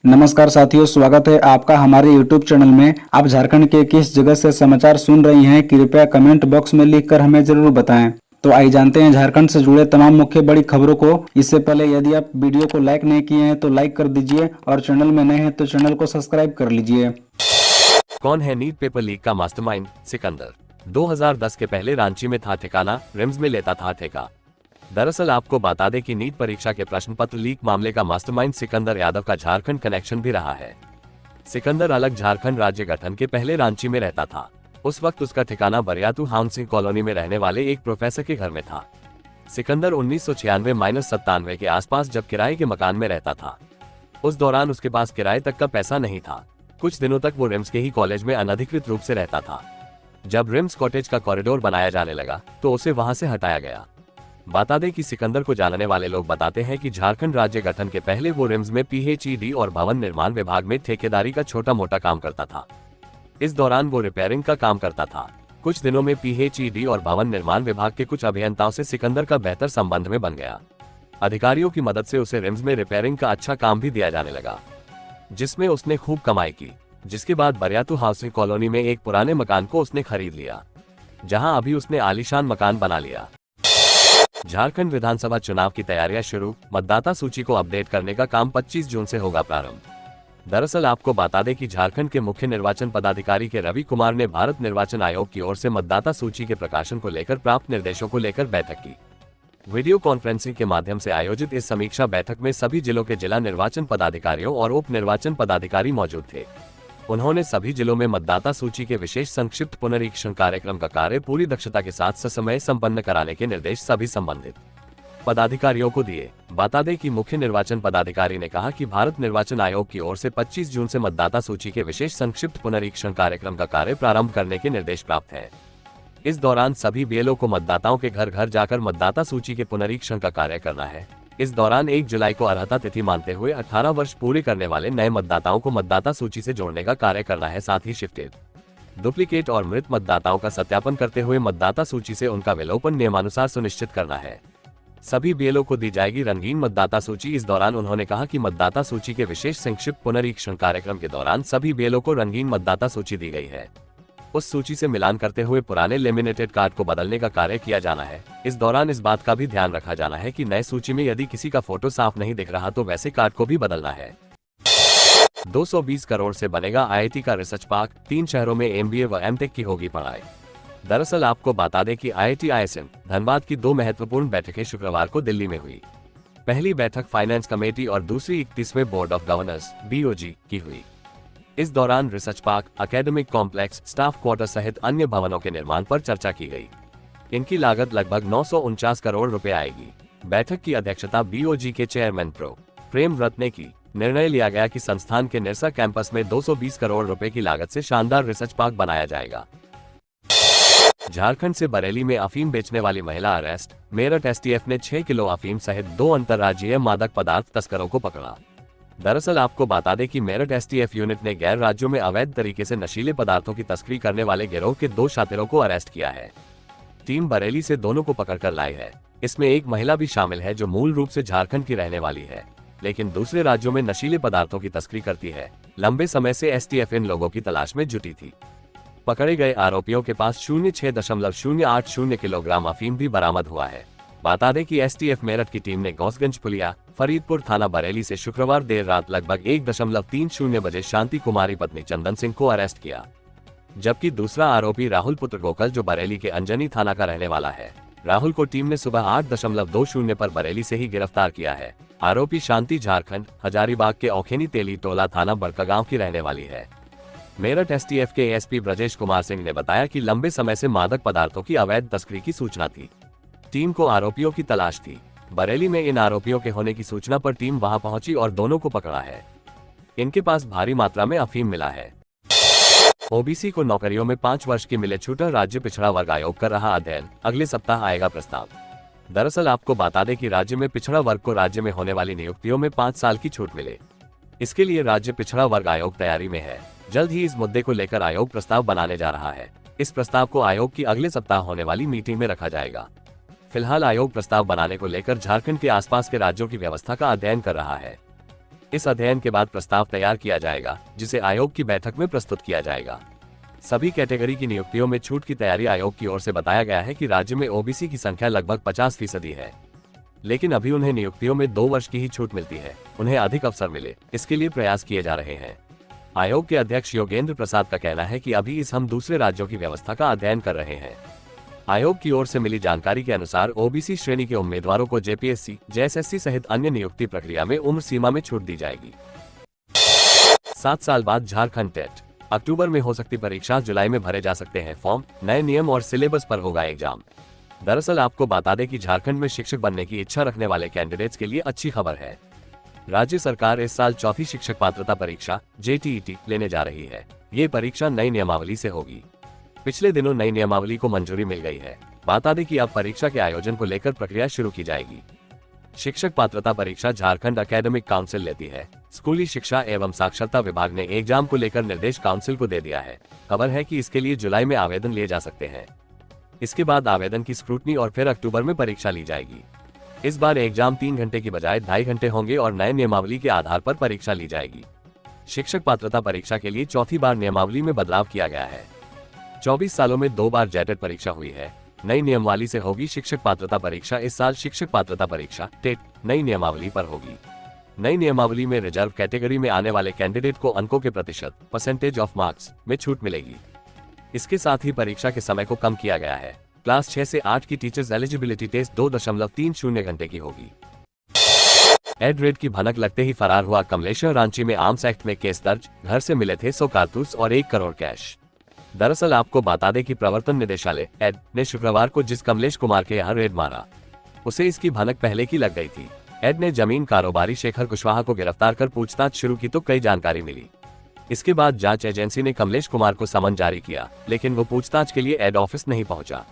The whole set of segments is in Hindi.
नमस्कार साथियों, स्वागत है आपका हमारे YouTube चैनल में। आप झारखंड के किस जगह से समाचार सुन रही हैं, कृपया कमेंट बॉक्स में लिखकर हमें जरूर बताएं। तो आइए जानते हैं झारखंड से जुड़े तमाम मुख्य बड़ी खबरों को। इससे पहले यदि आप वीडियो को लाइक नहीं किए हैं तो लाइक कर दीजिए और चैनल में नए हैं तो चैनल को सब्सक्राइब कर लीजिए। कौन है नीट पेपर लीक का मास्टरमाइंड? सिकंदर 2010 के पहले रांची में था ठिकाना, रिम्स में लेता था ठेका। दरअसल आपको बता दें कि नीट परीक्षा के प्रश्न पत्र लीक मामले का मास्टरमाइंड सिकंदर यादव का झारखंड कनेक्शन भी रहा है। सिकंदर अलग झारखंड राज्य गठन के पहले रांची में रहता था। उस वक्त उसका ठिकाना बरियातू हाउसिंग कॉलोनी में रहने वाले एक प्रोफेसर के घर में था। सिकंदर 1996-97 के आसपास जब किराए के मकान में रहता था, उस दौरान उसके पास किराए तक का पैसा नहीं था। कुछ दिनों तक वो रिम्स के ही कॉलेज में अनधिकृत रूप से रहता था। जब रिम्स कॉटेज का कॉरिडोर बनाया जाने लगा तो उसे वहां से हटाया गया। बता दें कि सिकंदर को जानने वाले लोग बताते हैं कि झारखंड राज्य गठन के पहले वो रिम्स में PhD और भवन निर्माण विभाग में ठेकेदारी का छोटा मोटा काम करता था। इस दौरान वो रिपेयरिंग का काम करता था। कुछ दिनों में PhD और भवन निर्माण विभाग के कुछ अभियंताओं से सिकंदर का बेहतर संबंध में बन गया। अधिकारियों की मदद से उसे रिम्स में रिपेयरिंग का अच्छा काम भी दिया जाने लगा, जिसमें उसने खूब कमाई की। जिसके बाद बरियातू हाउसिंग कॉलोनी में एक पुराने मकान को उसने खरीद लिया, जहां अभी उसने आलीशान मकान बना लिया। झारखंड विधानसभा चुनाव की तैयारियां शुरू, मतदाता सूची को अपडेट करने का काम 25 जून से होगा प्रारंभ। दरअसल आपको बता दें कि झारखंड के मुख्य निर्वाचन पदाधिकारी के रवि कुमार ने भारत निर्वाचन आयोग की ओर से मतदाता सूची के प्रकाशन को लेकर प्राप्त निर्देशों को लेकर बैठक की। वीडियो कॉन्फ्रेंसिंग के माध्यम से आयोजित इस समीक्षा बैठक में सभी जिलों के जिला निर्वाचन पदाधिकारियों और उप निर्वाचन पदाधिकारी मौजूद थे। उन्होंने सभी जिलों में मतदाता सूची के विशेष संक्षिप्त पुनरीक्षण कार्यक्रम का कार्य पूरी दक्षता के साथ ससमय संपन्न कराने के निर्देश सभी संबंधित पदाधिकारियों को दिए। बता दें कि मुख्य निर्वाचन पदाधिकारी ने कहा कि भारत निर्वाचन आयोग की ओर से 25 जून से मतदाता सूची के विशेष संक्षिप्त पुनरीक्षण कार्यक्रम का कार्य प्रारंभ करने के निर्देश प्राप्त है। इस दौरान सभी BLO को मतदाताओं के घर घर जाकर मतदाता सूची के पुनरीक्षण का कार्य करना है। इस दौरान 1 जुलाई को अर्हता तिथि मानते हुए 18 वर्ष पूरे करने वाले नए मतदाताओं को मतदाता सूची से जोड़ने का कार्य करना है। साथ ही शिफ्टेड, डुप्लीकेट और मृत मतदाताओं का सत्यापन करते हुए मतदाता सूची से उनका विलोपन नियमानुसार सुनिश्चित करना है। सभी BLO को दी जाएगी रंगीन मतदाता सूची। इस दौरान उन्होंने कहा कि मतदाता सूची के विशेष संक्षिप्त पुनरीक्षण कार्यक्रम के दौरान सभी BLO को रंगीन मतदाता सूची दी गई है। उस सूची से मिलान करते हुए पुराने लेमिनेटेड कार्ड को बदलने का कार्य किया जाना है। इस दौरान इस बात का भी ध्यान रखा जाना है कि नए सूची में यदि किसी का फोटो साफ नहीं दिख रहा तो वैसे कार्ड को भी बदलना है। 220 करोड़ से बनेगा IIT का रिसर्च पार्क, 3 शहरों में MBA व MTech की होगी पढ़ाई। दरअसल आपको बता दें कि IIT ISM धनबाद की 2 महत्वपूर्ण बैठकें शुक्रवार को दिल्ली में हुई। पहली बैठक फाइनेंस कमेटी और दूसरी 31वें बोर्ड ऑफ गवर्नर्स BOG की हुई। इस दौरान research park, academic complex, staff quarter सहित अन्य भवनों के निर्माण पर चर्चा की गई। इनकी लागत लगभग 949 करोड़ रुपए आएगी। बैठक की अध्यक्षता BOG के चेयरमैन प्रो प्रेम व्रत ने की। निर्णय लिया गया कि संस्थान के निरसा कैंपस में 220 करोड़ रुपए की लागत से शानदार रिसर्च पार्क बनाया जाएगा। झारखंड से बरेली में अफीम बेचने वाली महिला अरेस्ट। मेरठ STF ने 6 किलो अफीम सहित 2 अंतर्राज्यीय मादक पदार्थ तस्करों को पकड़ा। दरअसल आपको बता दें कि मेरठ STF यूनिट ने गैर राज्यों में अवैध तरीके से नशीले पदार्थों की तस्करी करने वाले गिरोह के 2 शातिरों को अरेस्ट किया है। टीम बरेली से दोनों को पकड़कर लाई है। इसमें एक महिला भी शामिल है जो मूल रूप से झारखंड की रहने वाली है, लेकिन दूसरे राज्यों में नशीले पदार्थों की तस्करी करती है। लंबे समय से STF इन लोगों की तलाश में जुटी थी। पकड़े गए आरोपियों के पास 06.080 किलोग्राम अफीम भी बरामद हुआ है। बता दें कि STF मेरठ की टीम ने गौसगंज पुलिया, फरीदपुर थाना बरेली से शुक्रवार देर रात लगभग 1.30 बजे शांति कुमारी पत्नी चंदन सिंह को अरेस्ट किया, जबकि दूसरा आरोपी राहुल पुत्र गोकल जो बरेली के अंजनी थाना का रहने वाला है। राहुल को टीम ने सुबह 8.20 पर बरेली से ही गिरफ्तार किया है। आरोपी शांति झारखंड हजारीबाग के औखेनी तेली टोला थाना बड़कागांव की रहने वाली है। मेरठ STF के ASP ब्रजेश कुमार सिंह ने बताया कि लंबे समय से मादक पदार्थों की अवैध तस्करी की सूचना थी। टीम को आरोपियों की तलाश थी। बरेली में इन आरोपियों के होने की सूचना पर टीम वहां पहुंची और दोनों को पकड़ा है। इनके पास भारी मात्रा में अफीम मिला है। OBC को नौकरियों में 5 वर्ष की मिले छूट। राज्य पिछड़ा वर्ग आयोग कर रहा अध्ययन, अगले सप्ताह आएगा प्रस्ताव। दरअसल आपको बता दें कि राज्य में पिछड़ा वर्ग को राज्य में होने वाली नियुक्तियों में 5 साल की छूट मिले। इसके लिए राज्य पिछड़ा वर्ग आयोग तैयारी में है। जल्द ही इस मुद्दे को लेकर आयोग प्रस्ताव बनाने जा रहा है। इस प्रस्ताव को आयोग की अगले सप्ताह होने वाली मीटिंग में रखा जाएगा। फिलहाल आयोग प्रस्ताव बनाने को लेकर झारखंड के आसपास के राज्यों की व्यवस्था का अध्ययन कर रहा है। इस अध्ययन के बाद प्रस्ताव तैयार किया जाएगा, जिसे आयोग की बैठक में प्रस्तुत किया जाएगा। सभी कैटेगरी की नियुक्तियों में छूट की तैयारी आयोग की ओर से बताया गया है कि राज्य में ओबीसी की संख्या लगभग 50% है, लेकिन अभी उन्हें नियुक्तियों में 2 वर्ष की ही छूट मिलती है। उन्हें अधिक अवसर मिले, इसके लिए प्रयास किए जा रहे हैं। आयोग के अध्यक्ष योगेंद्र प्रसाद का कहना है कि अभी हम दूसरे राज्यों की व्यवस्था का अध्ययन कर रहे हैं। आयोग की ओर से मिली जानकारी के अनुसार ओबीसी श्रेणी के उम्मीदवारों को जेपीएससी, जेएसएससी सहित अन्य नियुक्ति प्रक्रिया में उम्र सीमा में छूट दी जाएगी। 7 साल बाद झारखंड टेट, अक्टूबर में हो सकती परीक्षा, जुलाई में भरे जा सकते हैं फॉर्म, नए नियम और सिलेबस पर होगा एग्जाम। दरअसल आपको बता दें कि झारखंड में शिक्षक बनने की इच्छा रखने वाले कैंडिडेट्स के लिए अच्छी खबर है। राज्य सरकार इस साल चौथी शिक्षक पात्रता परीक्षा JTET लेने जा रही है। ये परीक्षा नई नियमावली से होगी। पिछले दिनों नई नियमावली को मंजूरी मिल गई है। बता दें कि अब परीक्षा के आयोजन को लेकर प्रक्रिया शुरू की जाएगी। शिक्षक पात्रता परीक्षा झारखंड एकेडमिक काउंसिल लेती है। स्कूली शिक्षा एवं साक्षरता विभाग ने एग्जाम को लेकर निर्देश काउंसिल को दे दिया है। खबर है कि इसके लिए जुलाई में आवेदन लिए जा सकते हैं। इसके बाद आवेदन की स्क्रूटनी और फिर अक्टूबर में परीक्षा ली जाएगी। इस बार एग्जाम 3 घंटे की बजाय 2.5 घंटे होंगे और नए नियमावली के आधार पर परीक्षा ली जाएगी। शिक्षक पात्रता परीक्षा के लिए चौथी बार नियमावली में बदलाव किया गया है। 24 सालों में 2 बार जेटेट परीक्षा हुई है। नई नियमावली से होगी शिक्षक पात्रता परीक्षा। इस साल शिक्षक पात्रता परीक्षा टेट नई नियमावली पर होगी। नई नियमावली में रिजर्व कैटेगरी में आने वाले कैंडिडेट को अंकों के प्रतिशत परसेंटेज ऑफ मार्क्स में छूट मिलेगी। इसके साथ ही परीक्षा के समय को कम किया गया है। क्लास 6 से 8 की टीचर्स एलिजिबिलिटी टेस्ट 2.30 घंटे की होगी। एड रेड की भनक लगते ही फरार हुआ कमलेश। रांची में आर्म्स एक्ट में केस दर्ज, घर से मिले थे 100 कारतूस और 1 करोड़ कैश। दरअसल आपको बता दें कि प्रवर्तन निदेशालय एड ने शुक्रवार को जिस कमलेश कुमार के यहाँ रेड मारा, उसे इसकी भनक पहले की लग गई थी। एड ने जमीन कारोबारी शेखर कुशवाहा को गिरफ्तार कर पूछताछ शुरू की तो कई जानकारी मिली। इसके बाद जांच एजेंसी ने कमलेश कुमार को समन जारी किया, लेकिन वो पूछताछ के लिए एड ऑफिस नहीं पहुंचा।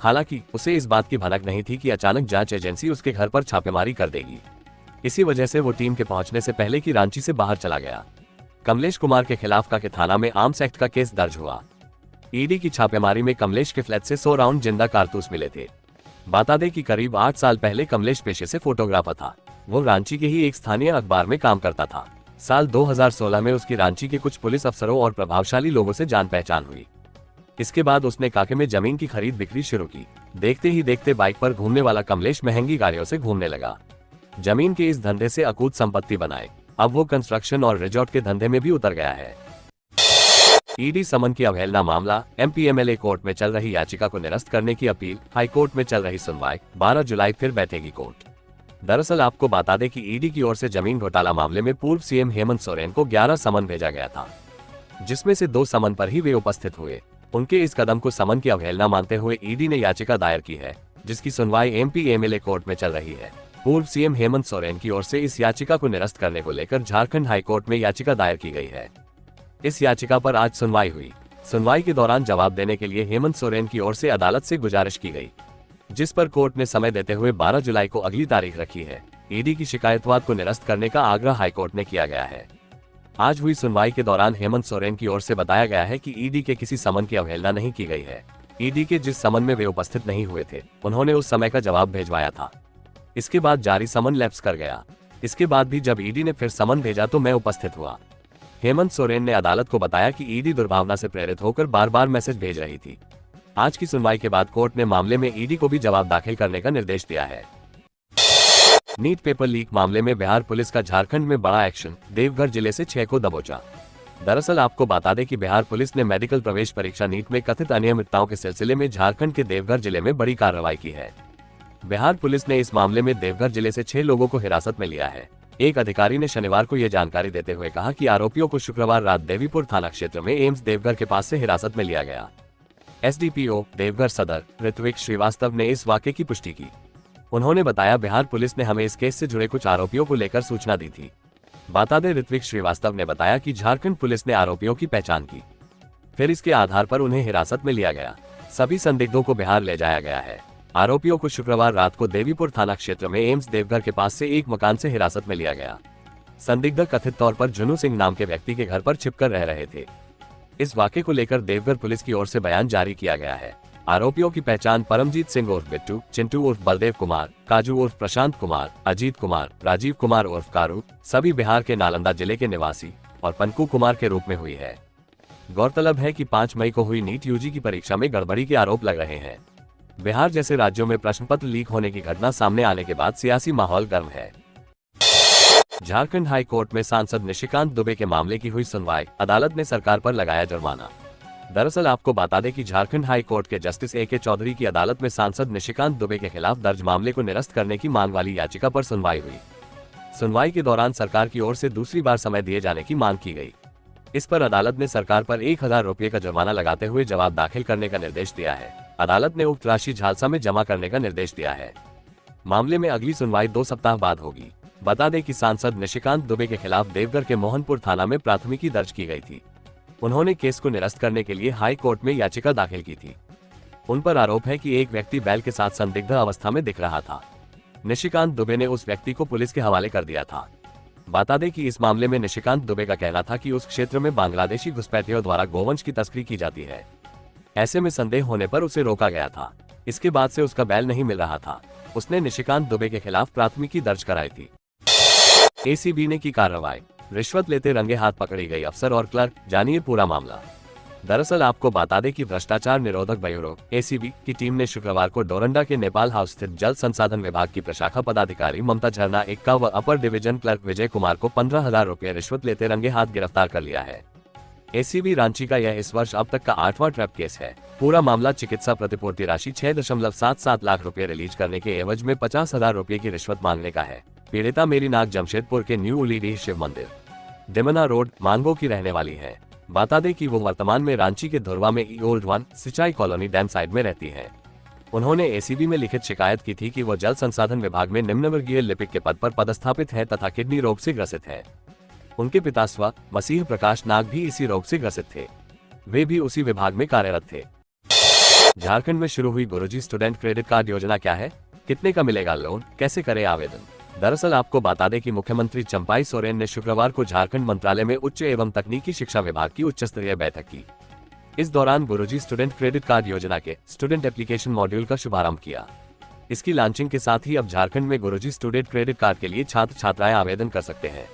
हालांकि उसे इस बात की भनक नहीं थी कि अचानक जांच एजेंसी उसके घर पर छापेमारी कर देगी। इसी वजह से वो टीम के पहुंचने से पहले की रांची से बाहर चला गया। कमलेश कुमार के खिलाफ काके थाना में आर्म्स एक्ट का केस दर्ज हुआ। ईडी की छापेमारी में कमलेश के फ्लैट से 100 राउंड जिंदा कारतूस मिले थे। बता दें कि करीब 8 साल पहले कमलेश पेशे से फोटोग्राफर था। वो रांची के ही एक स्थानीय अखबार में काम करता था। साल 2016 में उसकी रांची के कुछ पुलिस अफसरों और प्रभावशाली लोगों से जान पहचान हुई। इसके बाद उसने काके में जमीन की खरीद बिक्री शुरू की। देखते ही देखते बाइक पर घूमने वाला कमलेश महंगी गाड़ियों से घूमने लगा। जमीन के इस धंधे से अकूत संपत्ति बनाए। अब वो कंस्ट्रक्शन और रिजॉर्ट के धंधे में भी उतर गया है। ईडी समन की अवहेलना मामला, एमपीएमएलए कोर्ट में चल रही याचिका को निरस्त करने की अपील, हाई कोर्ट में चल रही सुनवाई, 12 जुलाई फिर बैठेगी कोर्ट। दरअसल आपको बता दें कि ईडी की ओर से जमीन घोटाला मामले में पूर्व सीएम हेमंत सोरेन को 11 समन भेजा गया था, जिसमें से 2 समन पर ही वे उपस्थित हुए। उनके इस कदम को समन की अवहेलना मानते हुए ईडी ने याचिका दायर की है, जिसकी सुनवाई एमपीएमएलए कोर्ट में चल रही है। पूर्व सीएम हेमंत सोरेन की ओर से इस याचिका को निरस्त करने को लेकर झारखंड हाईकोर्ट में याचिका दायर की गई है। इस याचिका पर आज सुनवाई हुई। सुनवाई के दौरान जवाब देने के लिए हेमंत सोरेन की ओर से अदालत से गुजारिश की गई, जिस पर कोर्ट ने समय देते हुए 12 जुलाई को अगली तारीख रखी है। ईडी की शिकायतवाद को निरस्त करने का आग्रह हाईकोर्ट ने किया गया है। आज हुई सुनवाई के दौरान हेमंत सोरेन की ओर से बताया गया है कि ईडी के किसी समन की अवहेलना नहीं की गई है। ईडी के जिस समन में वे उपस्थित नहीं हुए थे, उन्होंने उस समय का जवाब भिजवाया था। इसके बाद जारी समन लैप्स कर गया। इसके बाद भी जब ईडी ने फिर समन भेजा तो मैं उपस्थित हुआ। हेमंत सोरेन ने अदालत को बताया कि ईडी दुर्भावना से प्रेरित होकर बार बार मैसेज भेज रही थी। आज की सुनवाई के बाद कोर्ट ने मामले में ईडी को भी जवाब दाखिल करने का निर्देश दिया है। नीट पेपर लीक मामले में बिहार पुलिस का झारखंड में बड़ा एक्शन, देवघर जिले से 6 को दबोचा। दरअसल आपको बता दें कि बिहार पुलिस ने मेडिकल प्रवेश परीक्षा नीट में कथित अनियमितताओं के सिलसिले में झारखंड के देवघर जिले में बड़ी कार्रवाई की है। बिहार पुलिस ने इस मामले में देवघर जिले से 6 लोगों को हिरासत में लिया है। एक अधिकारी ने शनिवार को यह जानकारी देते हुए कहा कि आरोपियों को शुक्रवार रात देवीपुर थाना क्षेत्र में एम्स देवघर के पास से हिरासत में लिया गया। एसडीपीओ देवघर सदर ऋत्विक श्रीवास्तव ने इस वाकये की पुष्टि की। उन्होंने बताया, बिहार पुलिस ने हमें इस केस से जुड़े कुछ आरोपियों को लेकर सूचना दी थी। बता दें, ऋत्विक श्रीवास्तव ने बताया कि झारखंड पुलिस ने आरोपियों की पहचान की, फिर इसके आधार पर उन्हें हिरासत में लिया गया। सभी संदिग्धों को बिहार ले जाया गया है। आरोपियों को शुक्रवार रात को देवीपुर थाना क्षेत्र में एम्स देवघर के पास से एक मकान से हिरासत में लिया गया। संदिग्ध कथित तौर पर जुनू सिंह नाम के व्यक्ति के घर पर छिपकर रह रहे थे। इस वाकये को लेकर देवघर पुलिस की ओर से बयान जारी किया गया है। आरोपियों की पहचान परमजीत सिंह उर्फ बिट्टू, चिंटू उर्फ बलदेव कुमार, काजू उर्फ प्रशांत कुमार, अजीत कुमार, राजीव कुमार उर्फ कारू, सभी बिहार के नालंदा जिले के निवासी, और पनकू कुमार के रूप में हुई है। गौरतलब है कि 5 मई को हुई नीट यूजी की परीक्षा में गड़बड़ी के आरोप लग रहे हैं। बिहार जैसे राज्यों में प्रश्न पत्र लीक होने की घटना सामने आने के बाद सियासी माहौल गर्म है। झारखंड हाई कोर्ट में सांसद निशिकांत दुबे के मामले की हुई सुनवाई, अदालत ने सरकार पर लगाया जुर्माना। दरअसल आपको बता दें कि झारखंड हाई कोर्ट के जस्टिस ए के चौधरी की अदालत में सांसद निशिकांत दुबे के खिलाफ दर्ज मामले को निरस्त करने की मांग वाली याचिका पर सुनवाई हुई। सुनवाई के दौरान सरकार की ओर से दूसरी बार समय दिए जाने की मांग की गई। इस पर अदालत ने सरकार पर 1000 रुपये का जुर्माना लगाते हुए जवाब दाखिल करने का निर्देश दिया है। अदालत ने उक्त राशि झालसा में जमा करने का निर्देश दिया है। मामले में अगली सुनवाई 2 सप्ताह बाद होगी। बता दें कि सांसद निशिकांत दुबे के खिलाफ देवघर के मोहनपुर थाना में प्राथमिकी दर्ज की गई थी। उन्होंने केस को निरस्त करने के लिए हाई कोर्ट में याचिका दाखिल की थी। उन पर आरोप है कि एक व्यक्ति बैल के साथ संदिग्ध अवस्था में दिख रहा था। निशिकांत दुबे ने उस व्यक्ति को पुलिस के हवाले कर दिया था। बता दें कि इस मामले में निशिकांत दुबे का कहना था कि उस क्षेत्र में बांग्लादेशी घुसपैठियों द्वारा गोवंश की तस्करी की जाती है। ऐसे में संदेह होने पर उसे रोका गया था। इसके बाद से उसका बैल नहीं मिल रहा था। उसने निशिकांत दुबे के खिलाफ प्राथमिकी दर्ज कराई थी। एसीबी ने की कार्रवाई, रिश्वत लेते रंगे हाथ पकड़ी गई अफसर और क्लर्क, जानिए पूरा मामला। दरअसल आपको बता दें कि भ्रष्टाचार निरोधक ब्यूरो एसीबी की टीम ने शुक्रवार को डोरंडा के नेपाल हाउस स्थित जल संसाधन विभाग की प्रशाखा पदाधिकारी ममता झरना एक्का व upper division clerk Vijay Kumar को 15,000 रुपये रिश्वत लेते रंगे हाथ गिरफ्तार कर लिया है। एसीबी रांची का यह इस वर्ष अब तक का 8वां ट्रैप केस है। पूरा मामला चिकित्सा प्रतिपूर्ति राशि 6.77 लाख रुपए रिलीज करने के एवज में 50,000 रुपये की रिश्वत मांगने का है। पीड़िता मेरी नाग जमशेदपुर के न्यू उलीडीह शिव मंदिर, डिमना रोड, मांगो की रहने वाली है। बता दें कि वो वर्तमान में रांची के धुरवा में ओल्ड वन सिंचाई कॉलोनी डैम साइड में रहती है। उन्होंने एसीबी में लिखित शिकायत की थी कि वो जल संसाधन विभाग में निम्नवर्गीय लिपिक के पद पर पदस्थापित है तथा किडनी रोग से ग्रसित है। उनके पिता स्व मसीह प्रकाश नाग भी इसी रोग से ग्रसित थे। वे भी उसी विभाग में कार्यरत थे। झारखंड में शुरू हुई गुरुजी स्टूडेंट क्रेडिट कार्ड योजना क्या है, कितने का मिलेगा लोन, कैसे करें आवेदन। दरअसल आपको बता दें कि मुख्यमंत्री चंपाई सोरेन ने शुक्रवार को झारखंड मंत्रालय में उच्च एवं तकनीकी शिक्षा विभाग की उच्च स्तरीय बैठक की। इस दौरान गुरुजी स्टूडेंट क्रेडिट कार्ड योजना के स्टूडेंट एप्लीकेशन मॉड्यूल का शुभारंभ किया। इसकी लॉन्चिंग के साथ ही अब झारखंड में गुरुजी स्टूडेंट क्रेडिट कार्ड के लिए छात्र छात्राएं आवेदन कर सकते हैं।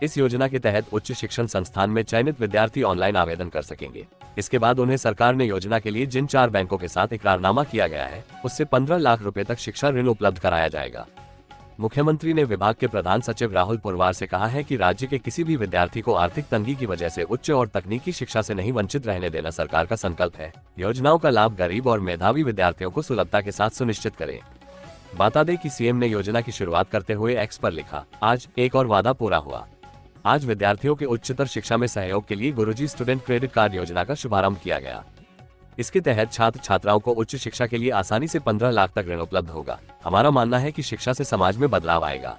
इस योजना के तहत उच्च शिक्षण संस्थान में चयनित विद्यार्थी ऑनलाइन आवेदन कर सकेंगे। इसके बाद उन्हें सरकार ने योजना के लिए जिन 4 बैंकों के साथ इकरारनामा किया गया है उससे 15 लाख रुपए तक शिक्षा ऋण उपलब्ध कराया जाएगा। मुख्यमंत्री ने विभाग के प्रधान सचिव राहुल पुरवार से कहा है कि राज्य के किसी भी विद्यार्थी को आर्थिक तंगी की वजह से उच्च और तकनीकी शिक्षा से नहीं वंचित रहने देना सरकार का संकल्प है। योजनाओं का लाभ गरीब और मेधावी विद्यार्थियों को सुलभता के साथ सुनिश्चित करें। बता दें कि सीएम ने योजना की शुरुआत करते हुए एक्स पर लिखा, आज एक और वादा पूरा हुआ। आज विद्यार्थियों के उच्चतर शिक्षा में सहयोग के लिए गुरुजी स्टूडेंट क्रेडिट कार्ड योजना का शुभारंभ किया गया। इसके तहत छात्र छात्राओं को उच्च शिक्षा के लिए आसानी से 15 लाख तक ऋण उपलब्ध होगा। हमारा मानना है कि शिक्षा से समाज में बदलाव आएगा,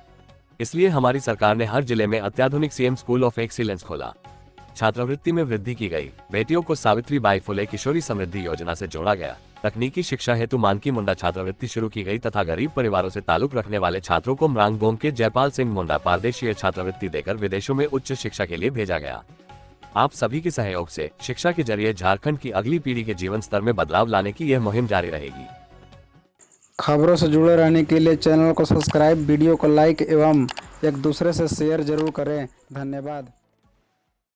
इसलिए हमारी सरकार ने हर जिले में अत्याधुनिक सीएम स्कूल ऑफ एक्सीलेंस खोला। छात्रवृत्ति में वृद्धि की गई। बेटियों को सावित्रीबाई फुले किशोरी समृद्धि योजना से जोड़ा गया। तकनीकी शिक्षा हेतु मानकी मुंडा छात्रवृत्ति शुरू की गई तथा गरीब परिवारों से ताल्लुक रखने वाले छात्रों को मरांगबोम के जयपाल सिंह मुंडा पारदेशीय छात्रवृत्ति देकर विदेशों में उच्च शिक्षा के लिए भेजा गया। आप सभी के सहयोग से शिक्षा के जरिए झारखंड की अगली पीढ़ी के जीवन स्तर में बदलाव लाने की यह मुहिम जारी रहेगी। खबरों से जुड़े रहने के लिए चैनल को सब्सक्राइब, वीडियो को लाइक एवं एक दूसरे से शेयर जरूर करें। धन्यवाद।